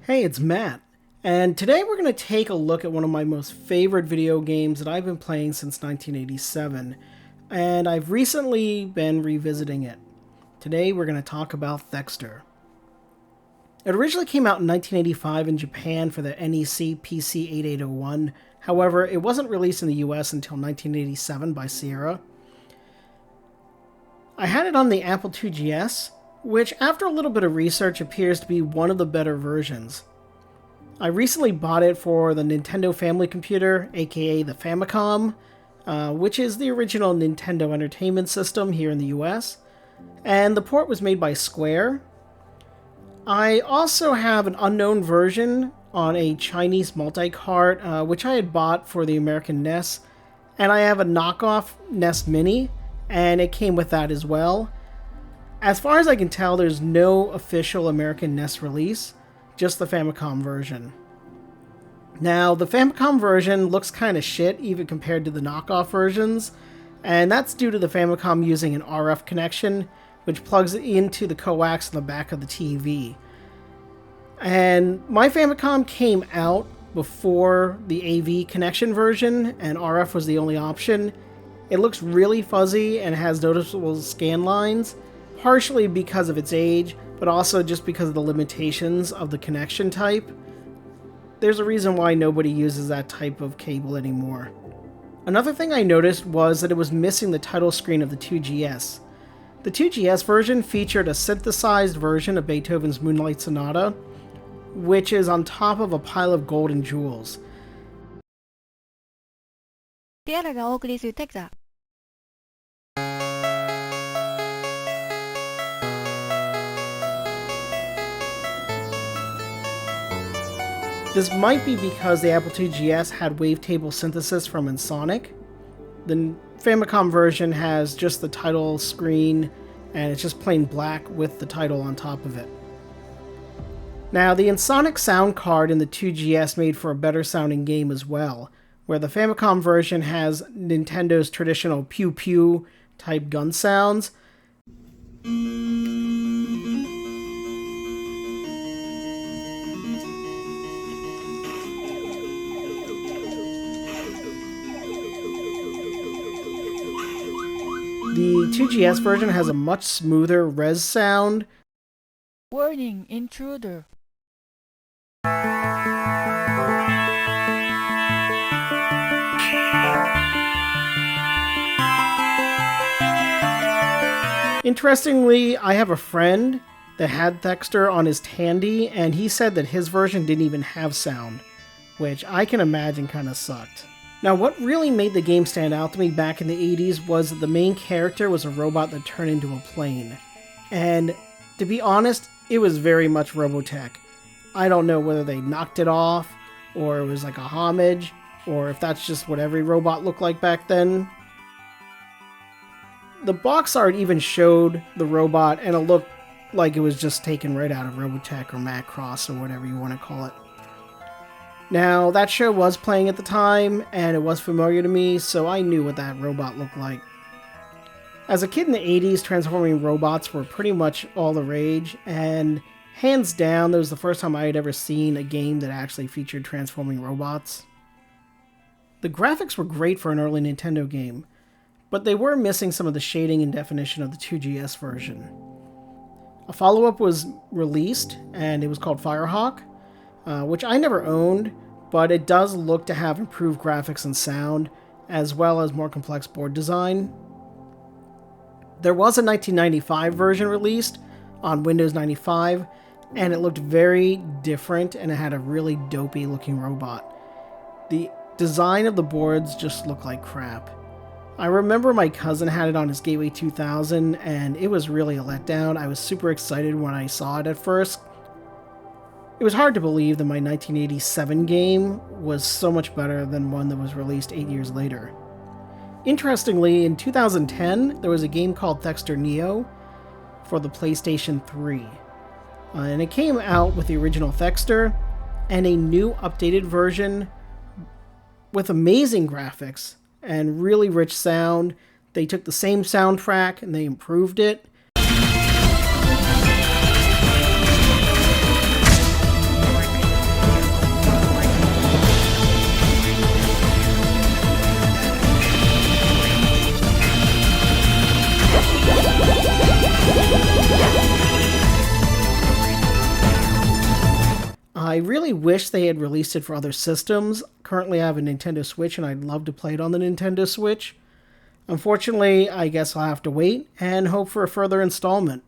Hey, it's Matt, and today we're going to take a look at one of my most favorite video games that I've been playing since 1987, and I've recently been revisiting it. Today we're going to talk about Thexder. It originally came out in 1985 in Japan for the NEC PC 8801, however, it wasn't released in the US until 1987 by Sierra. I had it on the Apple IIGS, which after a little bit of research appears to be one of the better versions. I recently bought it for the Nintendo Family Computer, aka the Famicom, which is the original Nintendo Entertainment System here in the US, and the port was made by Square. I also have an unknown version on a Chinese multi-cart, which I had bought for the American NES, and I have a knockoff NES Mini, and it came with that as well. As far as I can tell, there's no official American NES release, just the Famicom version. Now, the Famicom version looks kind of shit even compared to the knockoff versions, and that's due to the Famicom using an RF connection, which plugs into the coax on the back of the TV. And my Famicom came out before the AV connection version, and RF was the only option. It looks really fuzzy and has noticeable scan lines, partially because of its age, but also just because of the limitations of the connection type. There's a reason why nobody uses that type of cable anymore. Another thing I noticed was that it was missing the title screen of the 2GS. The 2GS version featured a synthesized version of Beethoven's Moonlight Sonata, which is on top of a pile of gold and jewels. ティアラがお送りするテクザ This might be because the Apple IIGS had wavetable synthesis from Ensoniq. The Famicom version has just the title screen, and it's just plain black with the title on top of it. Now, the Ensoniq sound card in the 2GS made for a better sounding game as well, where the Famicom version has Nintendo's traditional pew-pew type gun sounds. The 2GS version has a much smoother res sound. Warning, intruder. Interestingly, I have a friend that had Thexder on his Tandy, and he said that his version didn't even have sound, which I can imagine kind of sucked. Now, what really made the game stand out to me back in the 80s was that the main character was a robot that turned into a plane. And to be honest, it was very much Robotech. I don't know whether they knocked it off, or it was like a homage, or if that's just what every robot looked like back then. The box art even showed the robot, and it looked like it was just taken right out of Robotech or Macross or whatever you want to call it. Now, that show was playing at the time, and it was familiar to me, so I knew what that robot looked like. As a kid in the 80s, transforming robots were pretty much all the rage, and hands down, that was the first time I had ever seen a game that actually featured transforming robots. The graphics were great for an early Nintendo game, but they were missing some of the shading and definition of the 2GS version. A follow-up was released, and it was called Firehawk, which I never owned, but it does look to have improved graphics and sound, as well as more complex board design. There was a 1995 version released on Windows 95, and it looked very different, and it had a really dopey looking robot. The design of the boards just looked like crap. I remember my cousin had it on his Gateway 2000, and it was really a letdown. I was super excited when I saw it at first. It was hard to believe that my 1987 game was so much better than one that was released 8 years later. Interestingly, in 2010, there was a game called Thexder Neo for the PlayStation 3. And it came out with the original Thexder and a new updated version with amazing graphics and really rich sound. They took the same soundtrack and they improved it. really wish they had released it for other systems. Currently, I have a Nintendo Switch, and I'd love to play it on the Nintendo Switch. Unfortunately, I guess I'll have to wait and hope for a further installment.